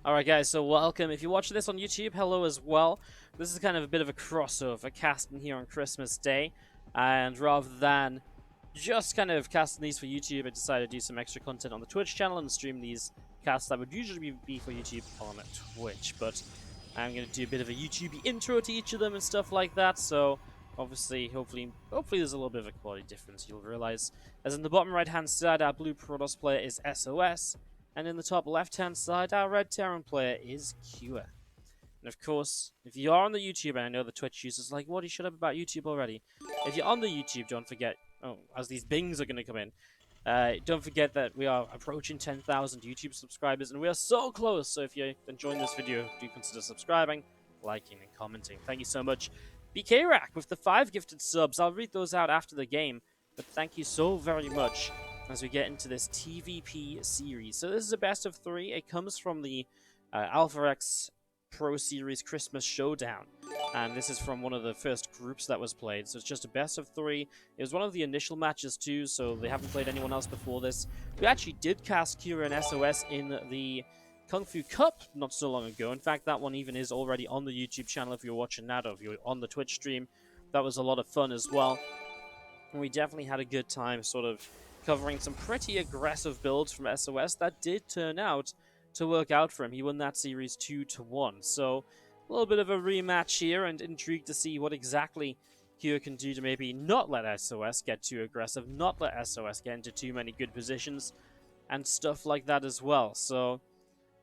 Alright guys, so welcome. If you're watching this on YouTube, hello as well. This is kind of a bit of a crossover casting here on Christmas Day. And rather than just kind of casting these for YouTube, I decided to do some extra content on the Twitch channel and stream these casts that would usually be for YouTube on Twitch. But I'm going to do a bit of a YouTube intro to each of them and stuff like that. So obviously, hopefully there's a little bit of a quality difference you'll realize. As in the bottom right hand side, our blue Protoss player is SOS. And in the top left-hand side, our red Terran player is Cure. And of course, if you are on the YouTube, and I know the Twitch users like, what, you shut up about YouTube already. If you're on the YouTube, don't forget, as these bings are going to come in, don't forget that we are approaching 10,000 YouTube subscribers, and we are so close. So if you're enjoying this video, do consider subscribing, liking, and commenting. Thank you so much. BK Rack with the 5 gifted subs. I'll read those out after the game, but thank you so very much as we get into this TvP series. So this is a best of 3. It comes from the Alpha X Pro Series Christmas Showdown. And this is from one of the first groups that was played. So it's just a best of 3. It was one of the initial matches too, so they haven't played anyone else before this. We actually did cast Kira and SOS in the Kung Fu Cup not so long ago. In fact, that one even is already on the YouTube channel if you're watching that, or if you're on the Twitch stream. That was a lot of fun as well. And we definitely had a good time sort of covering some pretty aggressive builds from SOS that did turn out to work out for him. He won that series 2-1. So a little bit of a rematch here, and intrigued to see what exactly Kyo can do to maybe not let SOS get too aggressive, not let SOS get into too many good positions, and stuff like that as well. So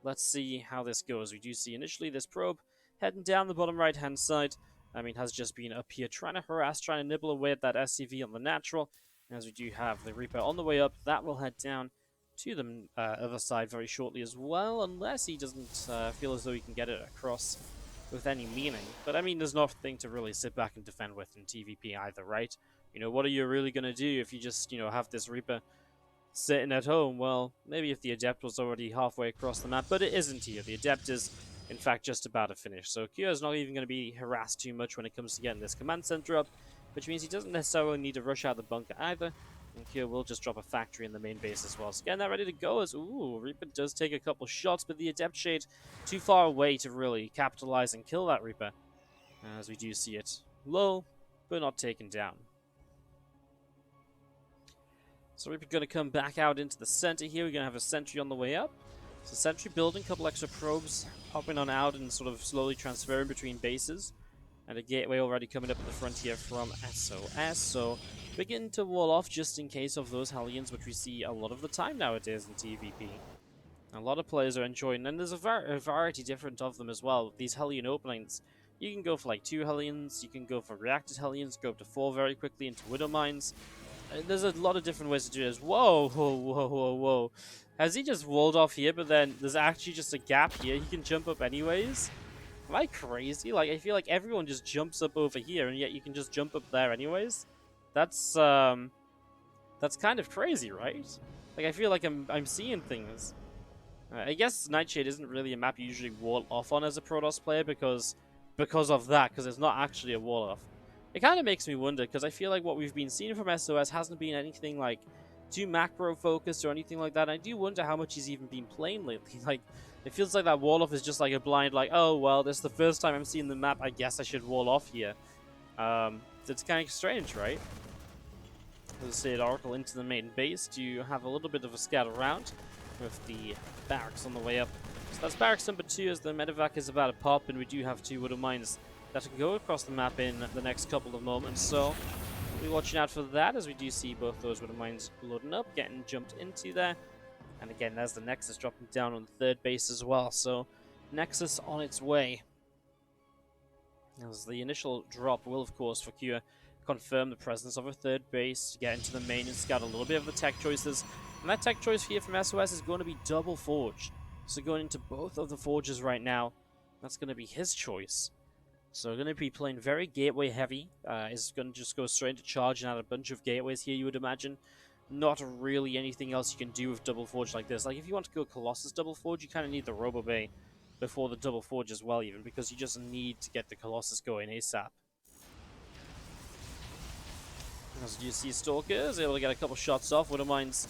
let's see how this goes. We do see initially this probe heading down the bottom right hand side. I mean, has just been up here trying to harass, trying to nibble away at that SCV on the natural. As we do have the Reaper on the way up, that will head down to the other side very shortly as well, unless he doesn't feel as though he can get it across with any meaning. But I mean, there's nothing to really sit back and defend with in TvP either, right? You know, what are you really going to do if you just, you know, have this Reaper sitting at home? Well, maybe if the Adept was already halfway across the map, but it isn't here. The Adept is, in fact, just about to finish. So Kyo is not even going to be harassed too much when it comes to getting this command center up, which means he doesn't necessarily need to rush out the bunker either. And Kyo will just drop a factory in the main base as well. So getting that ready to go as, ooh, Reaper does take a couple shots, but the Adept Shade too far away to really capitalize and kill that Reaper. As we do see it low, but not taken down. So Reaper going to come back out into the center here. We're going to have a sentry on the way up. So sentry building, a couple extra probes hopping on out and sort of slowly transferring between bases. And a gateway already coming up at the frontier from SOS, so begin to wall off just in case of those Hellions, which we see a lot of the time nowadays in TvP. A lot of players are enjoying, and there's a variety different of them as well. These Hellion openings, you can go for like 2 Hellions, you can go for reacted Hellions, go up to 4 very quickly into Widow Mines. There's a lot of different ways to do this. Whoa, whoa, whoa, whoa, whoa. Has he just walled off here, but then there's actually just a gap here? He can jump up anyways? Am I crazy? Like, I feel like everyone just jumps up over here, and yet you can just jump up there anyways. That's kind of crazy, right? Like, I feel like I'm seeing things. I guess Nightshade isn't really a map you usually wall off on as a Protoss player because of that, because it's not actually a wall off. It kind of makes me wonder, because I feel like what we've been seeing from SOS hasn't been anything like too macro focused or anything like that. And I do wonder how much he's even been playing lately. Like, it feels like that wall off is just like a blind, like, oh, well, this is the first time I'm seeing the map, I guess I should wall off here. It's kind of strange, right? As I said, Oracle into the main base to have a little bit of a scout around with the barracks on the way up. So that's barracks number 2 as the medevac is about to pop, and we do have 2 Widow Mines that can go across the map in the next couple of moments. So we'll be watching out for that as we do see both those Widow Mines loading up, getting jumped into there. And again, there's the Nexus dropping down on the 3rd base as well, so Nexus on its way. As the initial drop will, of course, for Kyo confirm the presence of a 3rd base, to get into the main and scout a little bit of the tech choices. And that tech choice here from SOS is going to be double forge. So going into both of the forges right now, that's going to be his choice. So we're going to be playing very gateway heavy. Is going to just go straight into charge and add a bunch of gateways here, you would imagine. Not really anything else you can do with double forge like this. Like, if you want to go Colossus double forge, you kind of need the Robo Bay before the double forge as well, even, because you just need to get the Colossus going ASAP. As you see, Stalker is able to get a couple shots off. Widow Mines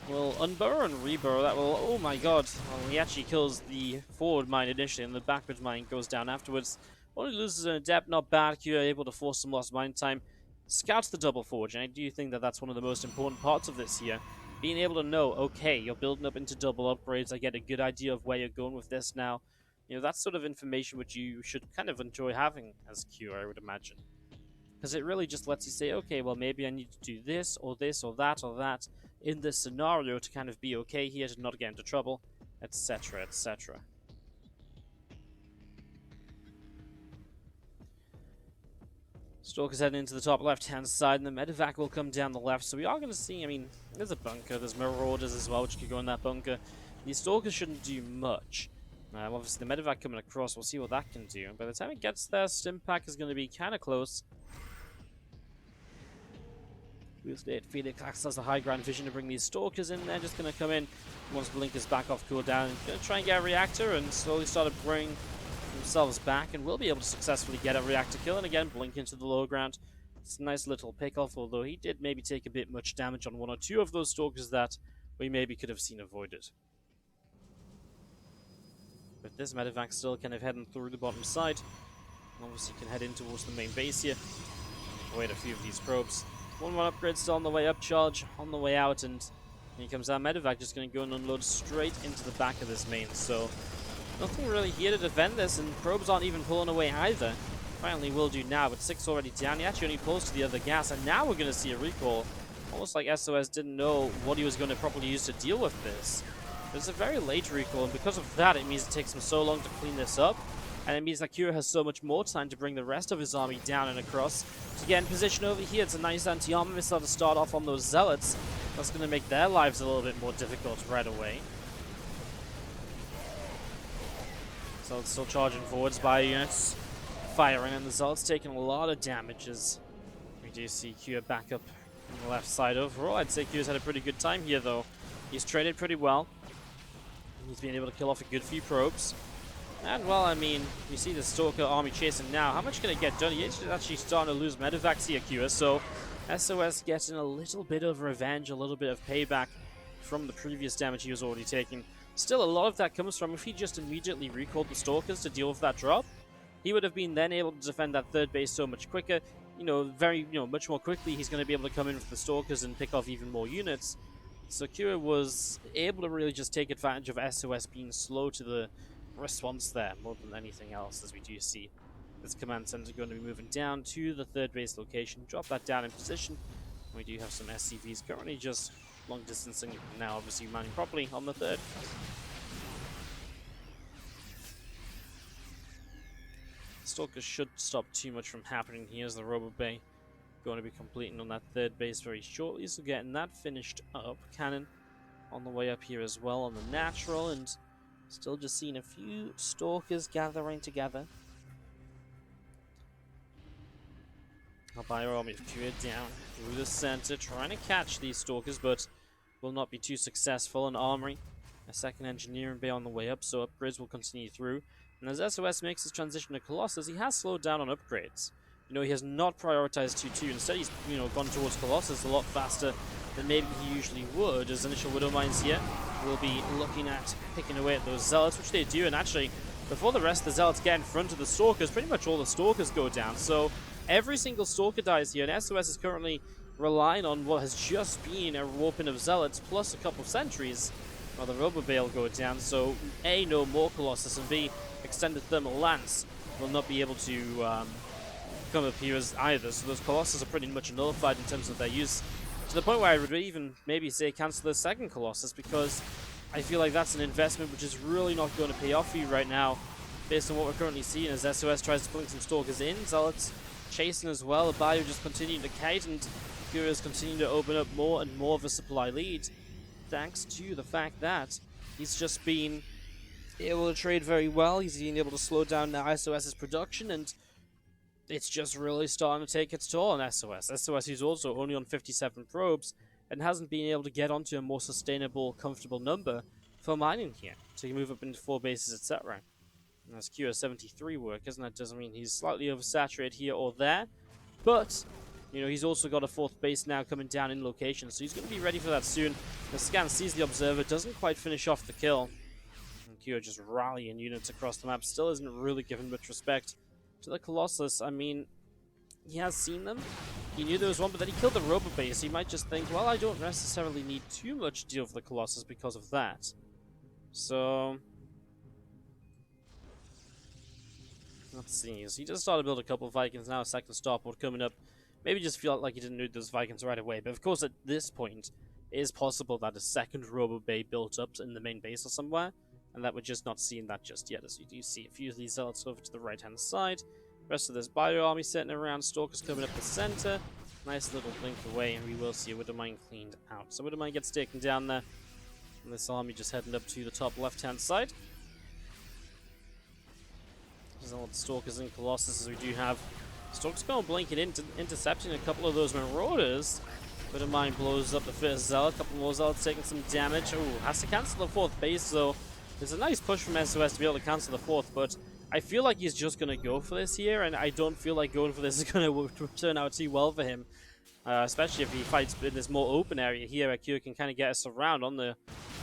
will unburrow and reburrow. That will, oh my god. Well, he actually kills the forward mine initially, and the backwards mine goes down afterwards. Only loses an adept, not bad. Q able to force some lost mine time. Scouts the double forge, and I do think that that's one of the most important parts of this here. Being able to know, okay, you're building up into double upgrades. I get a good idea of where you're going with this now. You know, that's sort of information which you should kind of enjoy having as Q, I would imagine. Because it really just lets you say, okay, well, maybe I need to do this or this or that in this scenario to kind of be okay here, to not get into trouble, etc, etc. Stalker's heading into the top left-hand side, and the medevac will come down the left, so we are going to see, I mean, there's a bunker, there's marauders as well, which could go in that bunker. These Stalkers shouldn't do much. Obviously, the medevac coming across, we'll see what that can do. By the time it gets there, Stimpack is going to be kind of close. Felix has the high ground vision to bring these Stalkers in. They're just going to come in once Blink is back off cooldown. Going to try and get a reactor and slowly start to bring themselves back, and will be able to successfully get a reactor kill. And again, Blink into the low ground. It's a nice little pick-off, although he did maybe take a bit much damage on one or two of those Stalkers that we maybe could have seen avoided. But this medevac still kind of heading through the bottom side. Obviously can head in towards the main base here. Wait a few of these probes. 1-1 upgrade still on the way up, charge on the way out, and here comes our medevac, just going to go and unload straight into the back of this main. So nothing really here to defend this, and probes aren't even pulling away either. Finally will do now, but 6 already down. He actually only pulls to the other gas, and now we're going to see a recall. Almost like SOS didn't know what he was going to properly use to deal with this. It's a very late recall, and because of that, it means it takes him so long to clean this up. And it means that Kira has so much more time to bring the rest of his army down and across. To get in position over here, it's a nice anti-armor missile to start off on those zealots. That's going to make their lives a little bit more difficult right away. So it's still charging forwards by units, firing, and the zealots taking a lot of damages. We do see Kira back up on the left side overall. I'd say Kira's had a pretty good time here, though. He's traded pretty well. He's been able to kill off a good few probes. And, well, I mean, you see the Stalker army chasing now. How much can it get done? He's actually starting to lose medevacs here, Q. So SOS getting a little bit of revenge, a little bit of payback from the previous damage he was already taking. Still, a lot of that comes from if he just immediately recalled the Stalkers to deal with that drop, he would have been then able to defend that third base so much quicker. Much more quickly, he's going to be able to come in with the Stalkers and pick off even more units. So Kira was able to really just take advantage of SOS being slow to the response there more than anything else, as we do see this command center going to be moving down to the third base location. Drop that down in position. We do have some SCVs currently just long distancing, now obviously manning properly on the third. Stalkers should stop too much from happening here, as the Robo Bay going to be completing on that third base very shortly, so getting that finished up. Cannon on the way up here as well on the natural, and still just seeing a few Stalkers gathering together. Our bio army cleared down through the center, trying to catch these Stalkers, but will not be too successful. An armory, a second engineering bay on the way up, so upgrades will continue through. And as SOS makes his transition to Colossus, he has slowed down on upgrades. He has not prioritized 2-2. Instead, he's gone towards Colossus a lot faster than maybe he usually would, as initial Widow Mines here will be looking at picking away at those Zealots, which they do, and actually, before the rest of the Zealots get in front of the Stalkers, pretty much all the Stalkers go down, so every single Stalker dies here, and SOS is currently relying on what has just been a warping of Zealots, plus a couple of sentries, while the Robo-Bay will go down, so A, no more Colossus, and B, extended Thermal Lance will not be able to come up here as either, so those Colossus are pretty much nullified in terms of their use, to the point where I would even maybe say cancel the second Colossus, because I feel like that's an investment which is really not going to pay off for you right now, based on what we're currently seeing as SOS tries to blink some Stalkers in. Zealots chasing as well, Bayou just continuing to kite, and Furious continuing to open up more and more of a supply lead, thanks to the fact that he's just been able to trade very well. He's been able to slow down now SOS's production, and it's just really starting to take its toll on SOS. SOS is also only on 57 probes and hasn't been able to get onto a more sustainable, comfortable number for mining here to move up into 4 bases, etc. And that's QS 73 work, isn't it? Doesn't mean he's slightly oversaturated here or there, but You know, he's also got a 4th base now coming down in location, so he's going to be ready for that soon. The scan sees the observer, doesn't quite finish off the kill. And Kyo just rallying units across the map, still isn't really given much respect to the Colossus. I mean, he has seen them. He knew there was one, but then he killed the Robo base. He might just think, well, I don't necessarily need too much deal for the Colossus because of that. So let's see. So he just started to build a couple of Vikings. Now a second starport coming up. Maybe just feel like he didn't need those Vikings right away. But of course, at this point, it is possible that a second Robo Bay built up in the main base or somewhere, and that we're just not seeing that just yet. As you do see a few of these zealots over to the right-hand side. Rest of this bio army sitting around. Stalkers coming up the center. Nice little blink away, and we will see a Widowmine cleaned out. So Widowmine gets taken down there. And this army just heading up to the top left-hand side. There's all the Stalkers and Colossus as we do have. Stalkers going blinking into intercepting a couple of those Marauders. Widowmine blows up the first Zealot. A couple more Zealots taking some damage. Ooh, has to cancel the 4th base though. There's a nice push from SOS to be able to cancel the 4th, but I feel like he's just going to go for this here, and I don't feel like going for this is going to turn out too well for him. Especially if he fights in this more open area here where Q can kind of get us around on the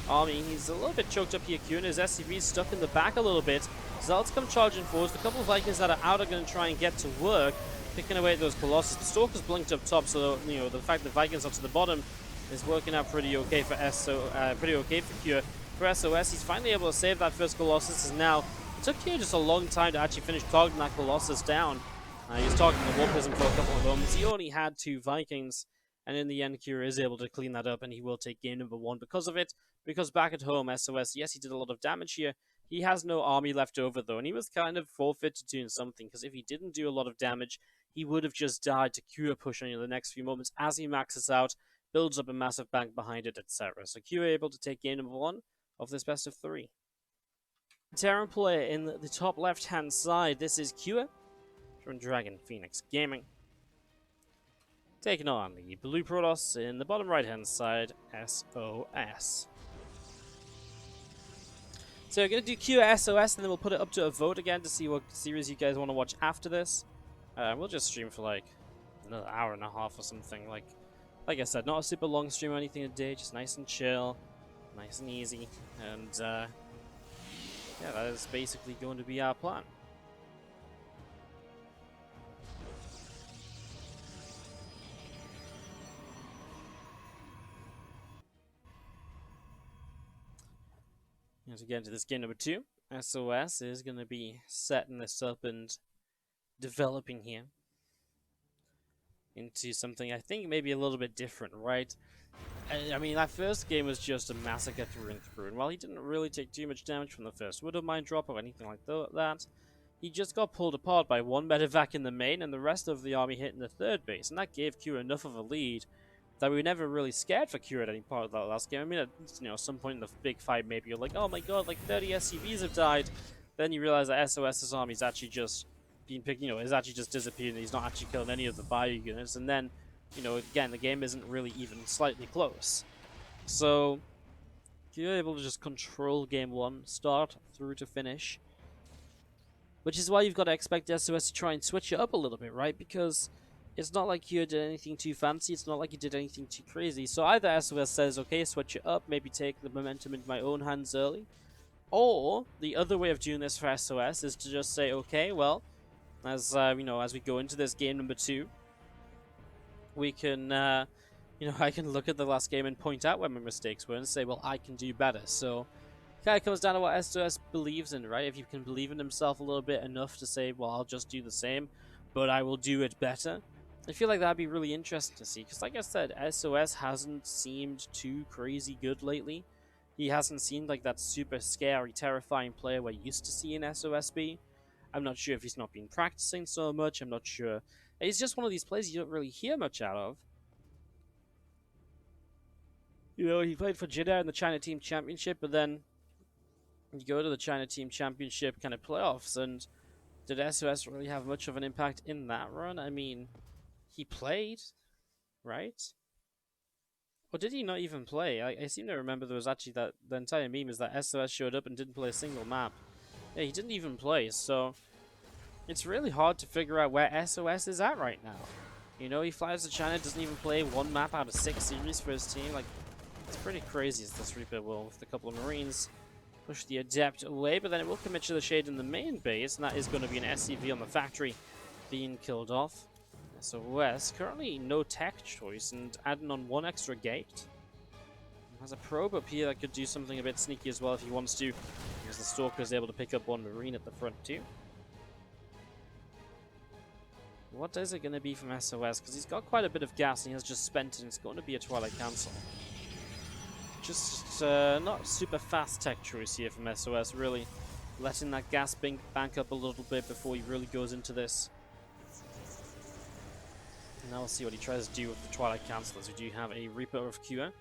army. He's a little bit choked up here, Q, and his SCV is stuck in the back a little bit. Zealots come charging forward. The couple of Vikings that are out are going to try and get to work, picking away at those Colossus. The Stalkers blinked up top, so you know the fact that Vikings are to the bottom is working out pretty okay for Q. For SOS, he's finally able to save that first Colossus, and now it took Q just a long time to actually finish targeting that Colossus down. He was targeting the War Prism for a couple of moments. He only had 2 Vikings, and in the end, Q is able to clean that up, and he will take game number 1 because of it. Because back at home, SOS, yes, he did a lot of damage here. He has no army left over, though, and he was kind of forfeit to doing something, because if he didn't do a lot of damage, he would have just died to Q push on the next few moments as he maxes out, builds up a massive bank behind it, etc. So Q able to take game number 1 of this best of 3. Terran player in the top left-hand side, this is Q from Dragon Phoenix Gaming. Taking on the Blue Protoss in the bottom right-hand side, SOS. So we're going to do Q SOS, and then we'll put it up to a vote again to see what series you guys want to watch after this. We'll just stream for like another hour and a half or something. Like I said, not a super long stream or anything today, just nice and chill, nice and easy. And yeah, that is basically going to be our plan. As we get into this game number 2, SOS is going to be setting this up and developing here into something I think maybe a little bit different, right? I mean, that first game was just a massacre through and through, and while he didn't really take too much damage from the first Widowmine drop or anything like that, he just got pulled apart by 1 medevac in the main and the rest of the army hitting the 3rd base, and that gave Q enough of a lead that we were never really scared for Q at any part of that last game. I mean, at some point in the big fight, maybe you're like, oh my god, like 30 SCVs have died. Then you realize that SOS's army's actually just being picked, is actually just disappeared, and he's not actually killing any of the bio units. And then, again, the game isn't really even slightly close. So, you're able to just control game 1, start through to finish. Which is why you've got to expect SOS to try and switch it up a little bit, right? Because it's not like you did anything too fancy, it's not like you did anything too crazy. So either SOS says, okay, switch it up, maybe take the momentum into my own hands early. Or, the other way of doing this for SOS is to just say, okay, well, as we go into this game number 2, we can, I can look at the last game and point out where my mistakes were and say, well, I can do better. So, it kind of comes down to what SOS believes in, right? If you can believe in himself a little bit enough to say, well, I'll just do the same, but I will do it better. I feel like that'd be really interesting to see, because like I said, SOS hasn't seemed too crazy good lately. He hasn't seemed like that super scary, terrifying player we're used to seeing SOS be. I'm not sure if he's not been practicing so much, I'm not sure. He's just one of these players you don't really hear much out of. He played for Jeddah in the China Team Championship, but then you go to the China Team Championship kind of playoffs, and did SOS really have much of an impact in that run? I mean, he played, right? Or did he not even play? I seem to remember there was actually the entire meme is that SOS showed up and didn't play a single map. Yeah, he didn't even play, so it's really hard to figure out where SOS is at right now. You know, he flies to China, doesn't even play 1 map out of 6 series for his team. Like, it's pretty crazy as this Reaper will, with a couple of Marines, push the Adept away, but then it will commit to the Shade in the main base, and that is going to be an SCV on the factory being killed off. SOS, currently no tech choice, and adding on 1 extra gate. Has a probe up here that could do something a bit sneaky as well if he wants to, because the Stalker is able to pick up 1 Marine at the front too. What is it going to be from SOS? Because he's got quite a bit of gas and he has just spent it, and it's going to be a Twilight Council. Just not super fast tech choice here from SOS, really letting that gas bank up a little bit before he really goes into this. And now we'll see what he tries to do with the Twilight Council, as we do have a Reaper of Cure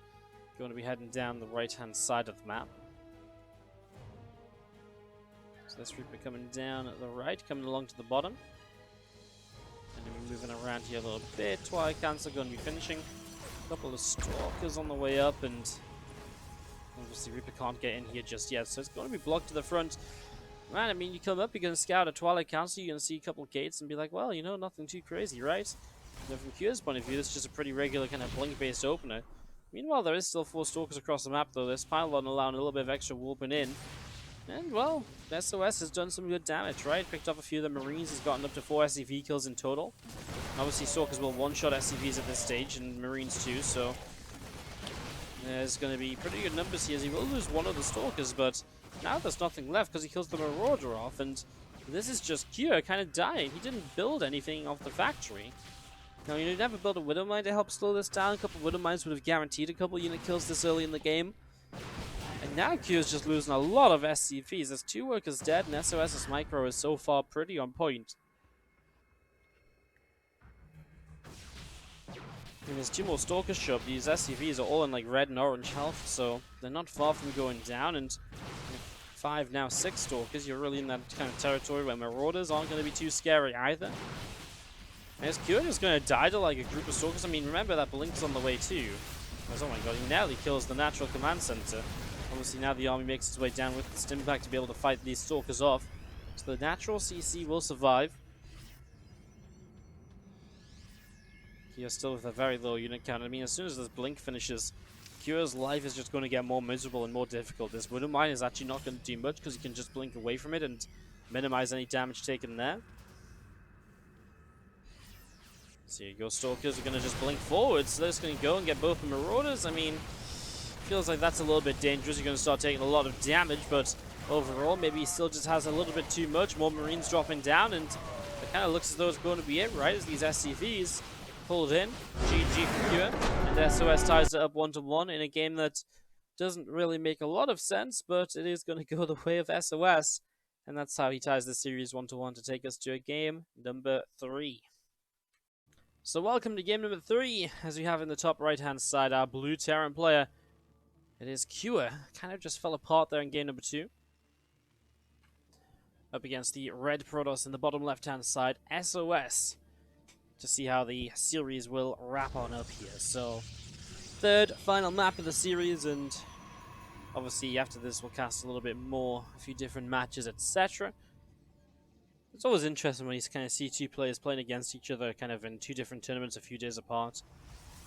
going to be heading down the right-hand side of the map. So this Reaper coming down at the right, coming along to the bottom. And then we're moving around here a little bit. Twilight Council going to be finishing. A couple of Stalkers on the way up, and obviously Reaper can't get in here just yet, so it's going to be blocked to the front. Man, I mean, you come up, you're going to scout a Twilight Council, you're going to see a couple of gates and be like, well, you know, nothing too crazy, right? You know, from Cure's point of view, it's just a pretty regular kind of blink-based opener. Meanwhile, there is still 4 Stalkers across the map, though. This pylon allowing a little bit of extra warping in. And, well, SOS has done some good damage, right? Picked off a few of the Marines. He's gotten up to 4 SCV kills in total. Obviously, Stalkers will one-shot SCVs at this stage, and Marines too, so there's going to be pretty good numbers here. He will lose 1 of the Stalkers, but now there's nothing left because he kills the Marauder off, and this is just Cure kind of dying. He didn't build anything off the factory. Now, you never build a Widow Mine to help slow this down. A couple of Widow Mines would have guaranteed a couple unit kills this early in the game. And now Cure's just losing a lot of SCVs. There's 2 workers dead, and SOS's micro is so far pretty on point. And there's 2 more Stalkers show up. These SCVs are all in like red and orange health, so they're not far from going down. And 5, now 6 Stalkers, you're really in that kind of territory where Marauders aren't going to be too scary either. And is Cure just going to die to like a group of Stalkers? I mean, remember that Blink's on the way too. Oh my god, he nearly kills the natural command center. Obviously now the army makes its way down with the stim pack to be able to fight these Stalkers off. So the natural CC will survive. Cure's still with a very low unit count. I mean, as soon as this Blink finishes, Cure's life is just going to get more miserable and more difficult. This Widow Mine is actually not going to do much because he can just blink away from it and minimize any damage taken there. So here you go, Stalkers are going to just blink forward, so they're just going to go and get both the Marauders. I mean, feels like that's a little bit dangerous. You're going to start taking a lot of damage, but overall, maybe he still just has a little bit too much. More Marines dropping down, and it kind of looks as though it's going to be it, right? As these SCVs pulled in. GG for Cure, and SOS ties it up 1-1 in a game that doesn't really make a lot of sense, but it is going to go the way of SOS, and that's how he ties the series 1-1 to take us to game number 3. So welcome to game number 3, as we have in the top right-hand side our blue Terran player. It is Cure. Kind of just fell apart there in game number 2. Up against the red Protoss in the bottom left-hand side, SOS. To see how the series will wrap on up here. So, 3rd final map of the series, and obviously after this we'll cast a little bit more, a few different matches, etc. It's always interesting when you kind of see 2 players playing against each other kind of in 2 different tournaments a few days apart.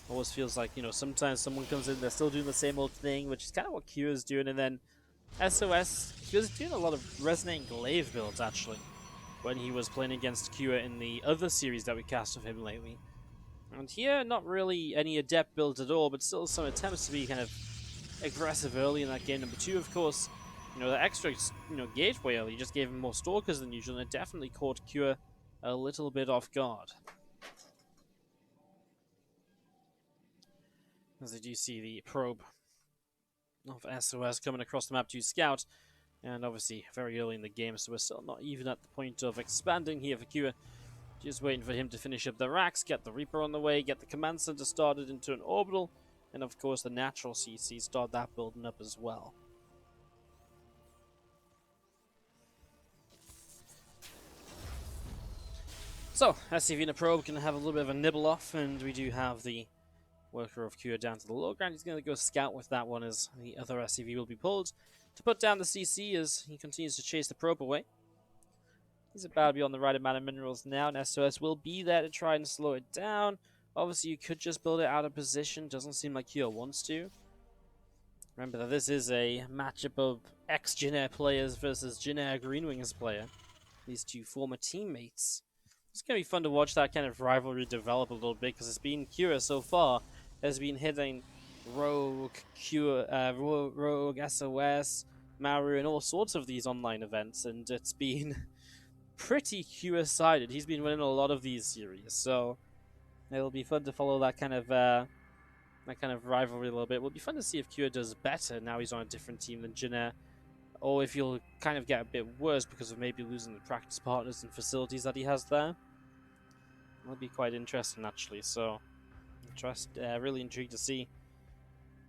Always feels like, you know, sometimes someone comes in, they're still doing the same old thing, which is kind of what Q is doing, and then SOS, he was doing a lot of Resonating Glaive builds, actually, when he was playing against Q in the other series that we cast of him lately. And here, not really any Adept builds at all, but still some attempts to be kind of aggressive early in that game number 2, of course. You know, the extra, gateway early just gave him more Stalkers than usual, and it definitely caught Cure a little bit off guard. As I do see the probe of SOS coming across the map to scout, and obviously very early in the game, so we're still not even at the point of expanding here for Cure. Just waiting for him to finish up the racks, get the Reaper on the way, get the command center started into an orbital, and of course the natural CC, start that building up as well. So, SCV and a probe can have a little bit of a nibble off, and we do have the worker of Cure down to the low ground. He's going to go scout with that one as the other SCV will be pulled to put down the CC as he continues to chase the probe away. He's about to be on the right amount of minerals now, and SOS will be there to try and slow it down. Obviously, you could just build it out of position. Doesn't seem like Kyo wants to. Remember that this is a matchup of ex-Jin Air players versus Jin Air Green Wings player. These two former teammates. It's going to be fun to watch that kind of rivalry develop a little bit, because it's been Kyo so far has been hitting Rogue, Rogue, SOS, Maru, and all sorts of these online events, and it's been pretty Kyo-sided. He's been winning a lot of these series, so it'll be fun to follow that kind of rivalry a little bit. It'll be fun to see if Kyo does better now he's on a different team than Jin Air, or if he'll kind of get a bit worse because of maybe losing the practice partners and facilities that he has there. That'll be quite interesting, actually, so really intrigued to see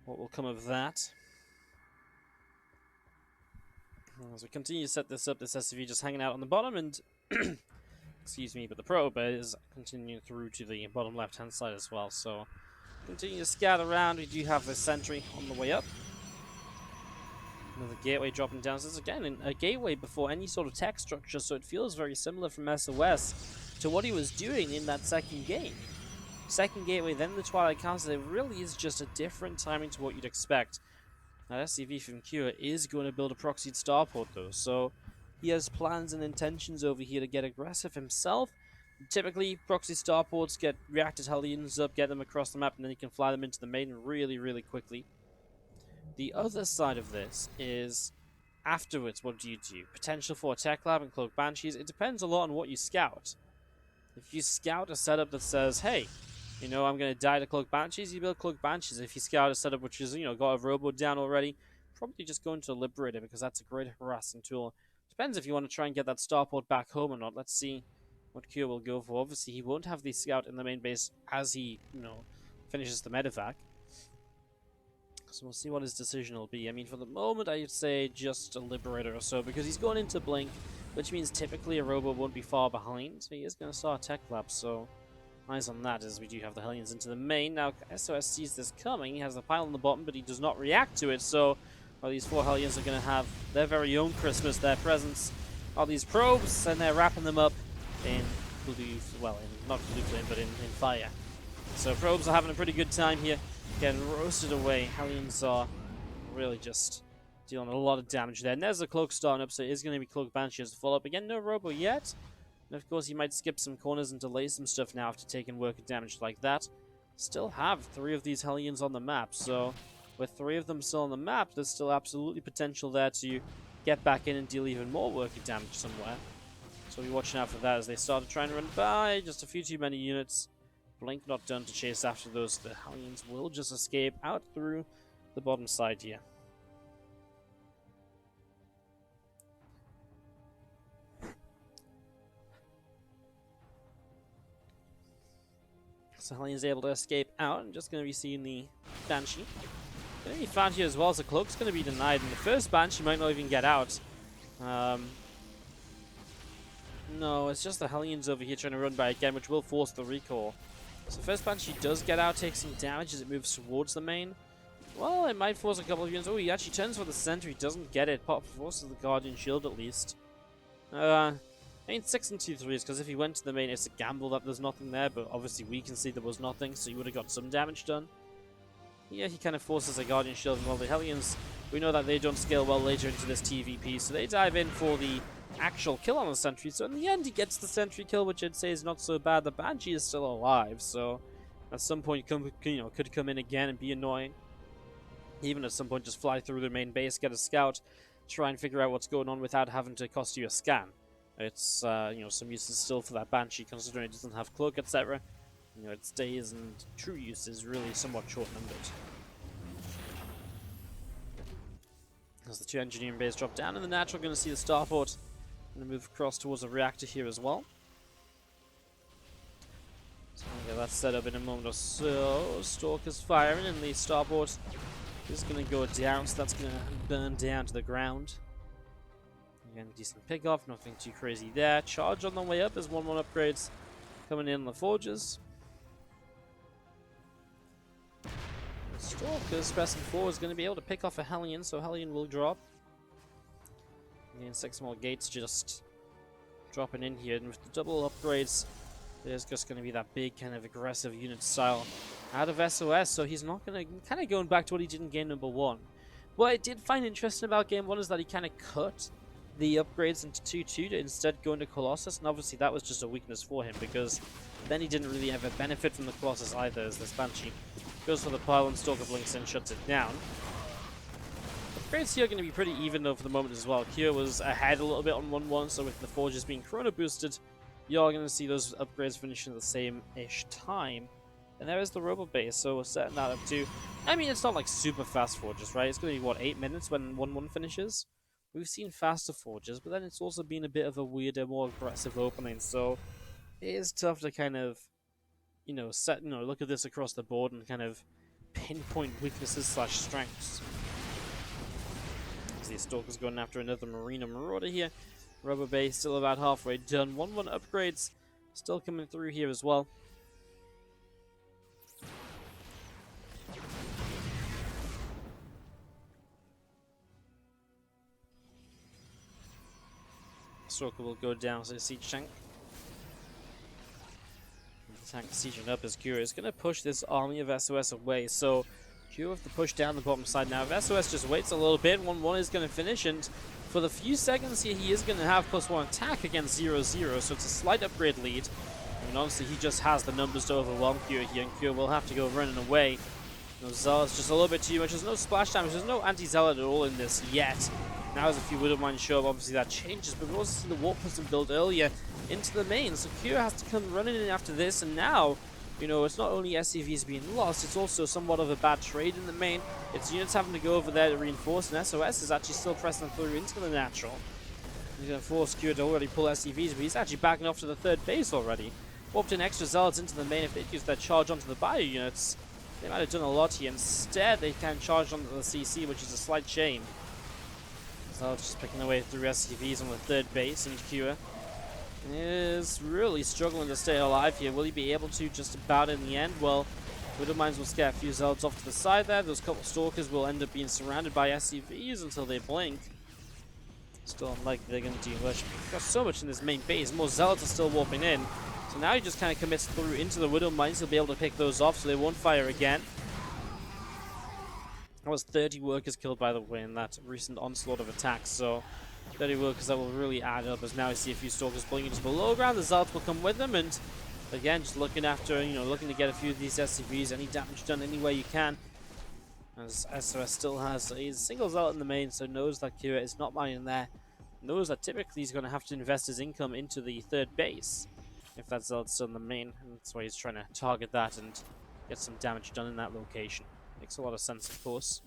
what will come of that. As we continue to set this up, this SCV just hanging out on the bottom, and excuse me, but the probe is continuing through to the bottom left-hand side as well, so continue to scout around. We do have the sentry on the way up. Another gateway dropping down. So this is again a gateway before any sort of tech structure, so it feels very similar from SOS to what he was doing in that second game. Second gateway, then the Twilight Council. It really is just a different timing to what you'd expect. Now, SCV from Kyo is going to build a proxied starport though, so he has plans and intentions over here to get aggressive himself. Typically, proxy starports get reactor Hellions up, get them across the map, and then you can fly them into the main really, really quickly. The other side of this is, afterwards, what do you do? Potential for a tech lab and cloak banshees. It depends a lot on what you scout. If you scout a setup that says, hey, you know, I'm going to die to cloak banshees, you build cloak banshees. If you scout a setup which is, you know, got a robo down already, probably just go into Liberator, because that's a great harassing tool. Depends if you want to try and get that starport back home or not. Let's see what Kyo will go for. Obviously, he won't have the scout in the main base as he, you know, finishes the medevac. So we'll see what his decision will be. I mean, for the moment, I'd say just a Liberator or so, because he's going into Blink, which means typically a Robo won't be far behind. He is going to start a Tech Lab, so eyes on that as we do have the Hellions into the main. Now, SOS sees this coming. He has the pile on the bottom, but he does not react to it, so well, these 4 Hellions are going to have their very own Christmas, their presents are these probes, and they're wrapping them up in blue, well, not blue flame, but in fire. So probes are having a pretty good time here, getting roasted away. Hellions are really just dealing a lot of damage there. And there's a cloak starting up, so it is going to be cloak banshees to follow up. Again, no robo yet. And of course, he might skip some corners and delay some stuff now after taking worker damage like that. Still have 3 of these Hellions on the map, so with 3 of them still on the map, there's still absolutely potential there to get back in and deal even more worker damage somewhere. So we'll be watching out for that as they start to try and run by. Just a few too many units. Blink not done to chase after those. The Hellions will just escape out through the bottom side here. So Hellions able to escape out, and just going to be seeing the Banshee. Going to be found here as well, so Cloak's going to be denied, and the first Banshee might not even get out. No, it's just the Hellions over here trying to run by again, which will force the recall. So first Banshee does get out, takes some damage as it moves towards the main. Well, it might force a couple of units. Oh, he actually turns for the sentry, doesn't get it. Pop forces the Guardian Shield at least. I mean, 6 and 2 3s, because if he went to the main, it's a gamble that there's nothing there, but obviously we can see there was nothing, so he would have got some damage done. Yeah, he kind of forces a Guardian Shield, and while the Hellions, we know that they don't scale well later into this TvP, so they dive in for the actual kill on the sentry. So in the end, he gets the sentry kill, which I'd say is not so bad. The Banshee is still alive, so at some point, could come in again and be annoying. Even at some point, just fly through the main base, get a scout, try and figure out what's going on without having to cost you a scan. It's some uses still for that Banshee, considering it doesn't have cloak, etc. Its days and true use is really somewhat short-numbered. As the 2 engineering bays drop down, and the natural going to see the starport. Going to move across towards the reactor here as well. So I'm going to get that set up in a moment or so. Stalker's firing, and the starport is going to go down, so that's going to burn down to the ground. Again, decent pick-off, nothing too crazy there. Charge on the way up as 1-1 upgrades coming in the forges. Stalker's pressing forward is going to be able to pick off a Hellion, so Hellion will drop. Again, 6 more gates just dropping in here, and with the double upgrades, there's just going to be that big kind of aggressive unit style out of SOS, so he's not going to, kind of going back to what he did in game number 1. What I did find interesting about game 1 is that he kind of cut the upgrades into 2-2 to instead go into Colossus, and obviously that was just a weakness for him, because then he didn't really ever benefit from the Colossus either, as this Banshee goes for the pylon, Stalker blinks in, shuts it down. Upgrades here are going to be pretty even though for the moment as well. Kira was ahead a little bit on 1-1, so with the Forges being chrono boosted, you're going to see those upgrades finishing at the same-ish time. And there is the Robo Base, so we're setting that up too. I mean, it's not like super fast Forges, right? It's going to be, what, 8 minutes when 1-1 finishes? We've seen faster Forges, but then it's also been a bit of a weirder, more aggressive opening, so it is tough to kind of, you know, look at this across the board and kind of pinpoint weaknesses / strengths. See, Stalker's going after another Marina Marauder here. Rubber Base still about halfway done. 1-1 upgrades still coming through here as well. Stalker will go down to the Siege Tank. The tank sieging up as Kira is going to push this army of SOS away. So Kira have to push down the bottom side now. If SOS just waits a little bit, 1-1 is going to finish, and for the few seconds here, he is going to have +1 attack against 0-0, so it's a slight upgrade lead. I mean, honestly, he just has the numbers to overwhelm Kira here, and Kira will have to go running away. Those Zealots just a little bit too much. There's no splash damage, there's no anti-Zealot at all in this yet. Now as a few Widowmines show up, obviously that changes, but we also see the Warp Prism build earlier into the main, so Kira has to come running in after this, and now, you know, it's not only SCVs being lost, it's also somewhat of a bad trade in the main. It's units having to go over there to reinforce, and SOS is actually still pressing through into the natural. He's going to force Kira to already pull SCVs, but he's actually backing off to the third base already. Warped in extra Zealots into the main. If they'd used their charge onto the bio units, they might have done a lot here. Instead, they can charge onto the CC, which is a slight shame. Zealots just picking their way through SCVs on the third base, and Kira is really struggling to stay alive here. Will he be able to just about in the end? Well, Widowmines will scare a few Zealots off to the side there. Those couple Stalkers will end up being surrounded by SCVs until they blink. Still unlikely they're going to do much. We've got so much in this main base. More Zealots are still warping in. So now he just kind of commits through into the Widowmines. He'll be able to pick those off so they won't fire again. That was 30 workers killed, by the way, in that recent onslaught of attacks. So 30 workers that will really add up, as now we see a few Stalkers pulling into below ground. The Zealots will come with them, and again, just looking after, you know, looking to get a few of these SCVs. Any damage done any way you can. As SOS still has a single Zealot in the main, so knows that Kira is not mining there. Knows that typically he's going to have to invest his income into the third base if that Zealot's still in the main, and that's why he's trying to target that and get some damage done in that location. Makes a lot of sense, of course.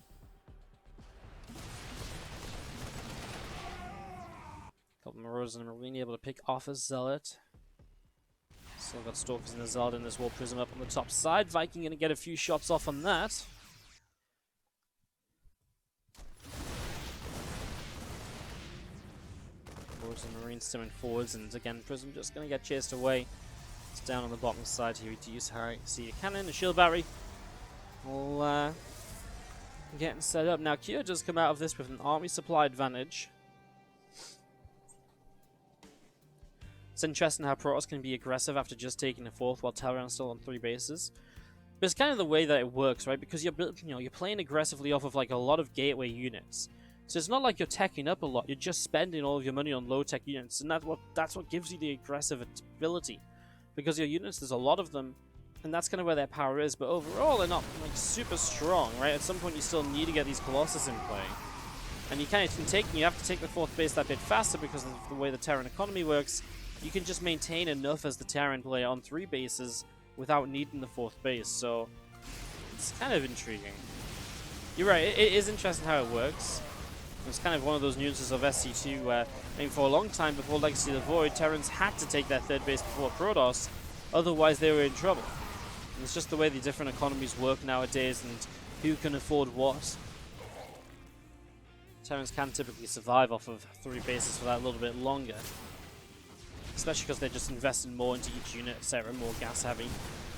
Couple Marauders and Marine able to pick off a Zealot. Still got Stalkers and a Zealot in this Warp Prism up on the top side. Viking going to get a few shots off on that. Marauders and Marines stimming forwards, and again, Prism just going to get chased away. It's down on the bottom side here to use Harry. See a cannon, a shield battery. All getting set up. Now, Kira does come out of this with an army supply advantage. It's interesting how Protoss can be aggressive after just taking a fourth while Talrand's still on 3 bases. But it's kind of the way that it works, right? Because you're playing aggressively off of like a lot of gateway units. So it's not like you're teching up a lot. You're just spending all of your money on low tech units, and that's what gives you the aggressive ability. Because your units, there's a lot of them, and that's kind of where their power is. But overall, they're not like super strong, right? At some point, you still need to get these Colossus in play. And you have to take the 4th base that bit faster because of the way the Terran economy works. You can just maintain enough as the Terran player on 3 bases without needing the 4th base, so it's kind of intriguing. You're right, it is interesting how it works. It's kind of one of those nuances of SC2 where, I mean, for a long time before Legacy of the Void, Terrans had to take their 3rd base before Protoss, otherwise they were in trouble. And it's just the way the different economies work nowadays and who can afford what. Terrans can typically survive off of 3 bases for that a little bit longer. Especially because they're just investing more into each unit, etc., more gas heavy,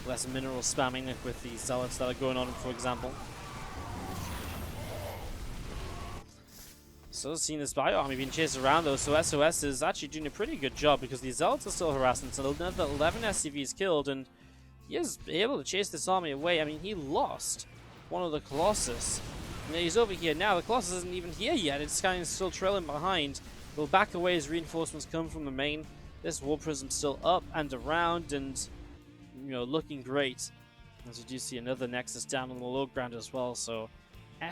less mineral spamming with the Zealots that are going on, for example. Still seeing this bio army being chased around though, so SOS is actually doing a pretty good job because the Zealots are still harassing. So another 11 SCVs killed, and he is able to chase this army away. I mean, he lost one of the Colossus. And he's over here now. The Colossus isn't even here yet. It's kind of still trailing behind. He'll back away as reinforcements come from the main. This War Prism's still up and around and, you know, looking great. As you do see another Nexus down on the low ground as well, so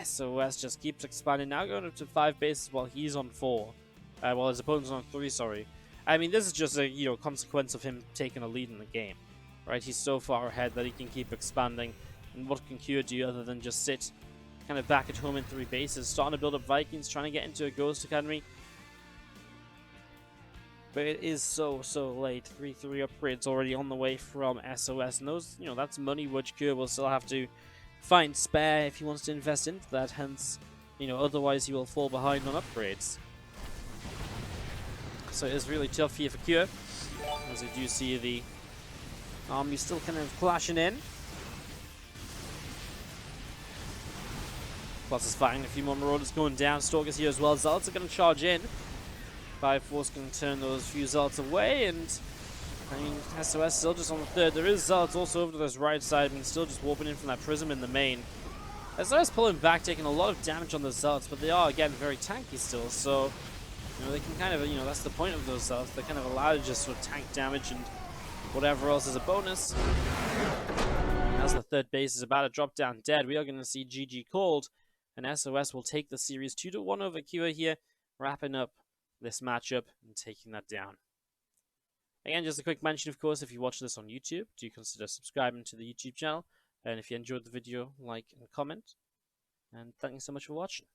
SOS just keeps expanding, now going up to 5 bases while he's on 4. While his opponent's on 3, sorry. I mean, this is just a, you know, consequence of him taking a lead in the game. Right, he's so far ahead that he can keep expanding. And what can Kua do other than just sit kind of back at home in 3 bases, starting to build up Vikings, trying to get into a Ghost Academy. But it is so late. 3-3 upgrades already on the way from SOS, and those, you know, that's money which Kua will still have to find spare if he wants to invest into that. Hence, you know, otherwise he will fall behind on upgrades. So it is really tough here for Kua, as we do see the army still kind of clashing in. Plus is fighting a few more Marauders going down. Stalkers here as well. Zealots are going to charge in. Fire Force going to turn those few Zealots away, and I mean, SOS still just on the 3rd. There is Zealots also over to this right side. I mean, still just warping in from that Prism in the main. SOS pulling back, taking a lot of damage on the Zealots, but they are, again, very tanky still. So, you know, they can kind of, you know, that's the point of those Zealots. They're kind of allowed to just sort of tank damage and whatever else is a bonus. As the 3rd base is about to drop down dead, we are going to see GG called, and SOS will take the series 2-1 over Kua here, wrapping up this matchup and taking that down. Again, just a quick mention, of course, if you watch this on YouTube, do consider subscribing to the YouTube channel. And if you enjoyed the video, like and comment. And thank you so much for watching.